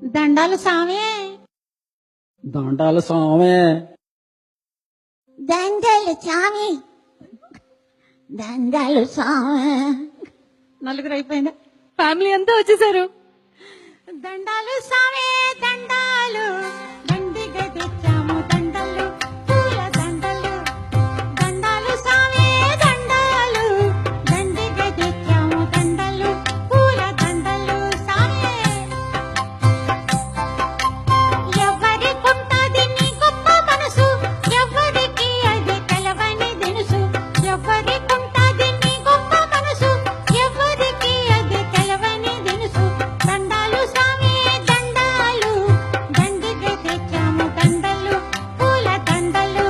దండాలు సామే దండాలు స్వామి. దండాలు సామి దండాలు సామే. నలుగురు అయిపోయిందా? ఫ్యామిలీ అంతా వచ్చేసారు. దండాలు సామే దండాలు దండిగా తెచ్చాము దండలు పూల దండలు. దండాలు సామే దండాలు దండిగా తెచ్చాము దండలు పూల దండలు సామే. ఎవరికుంటది నీ గొప్ప మనసు, ఎవరికి అది తెలవని దినుసు. ఎవరికుంటది నీ గొప్ప మనసు, ఎవరికి అది తెలవని దినుసు. దండాలు సామే దండాలు దండిగా తెచ్చాము దండలు పూల దండలు.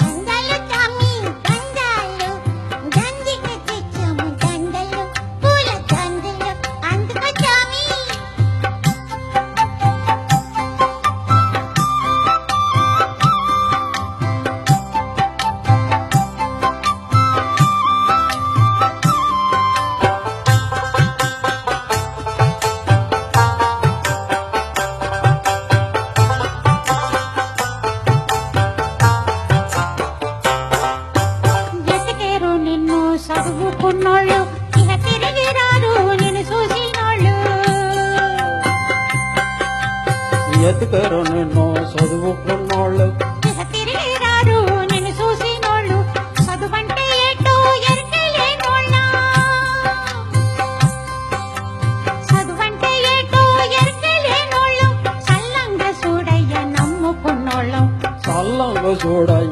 దండాలు సామి దండాలు దండిగా తెచ్చాము దండలు పూల దండలు. అందుకో సామి. ఎతికేరు నిన్ను చదువుకున్నోళ్ళు, ఇక తిరిగి రారు నిన్ను చూసినోళ్ళు. ఎతికరు నిన్ను చదువుకున్నోళ్ళు, ఇక తిరిగి రారు నిన్ను చూసినోళ్ళు. చదువంటే ఏంటో ఎరికే లేనోళ్ళ, చదువంటే ఏంటో ఎరికే లేనోళ్ళు. చల్లంగా చూడయ్య నమ్ముకున్నోళ్ళం. చల్లంగా చూడయ్య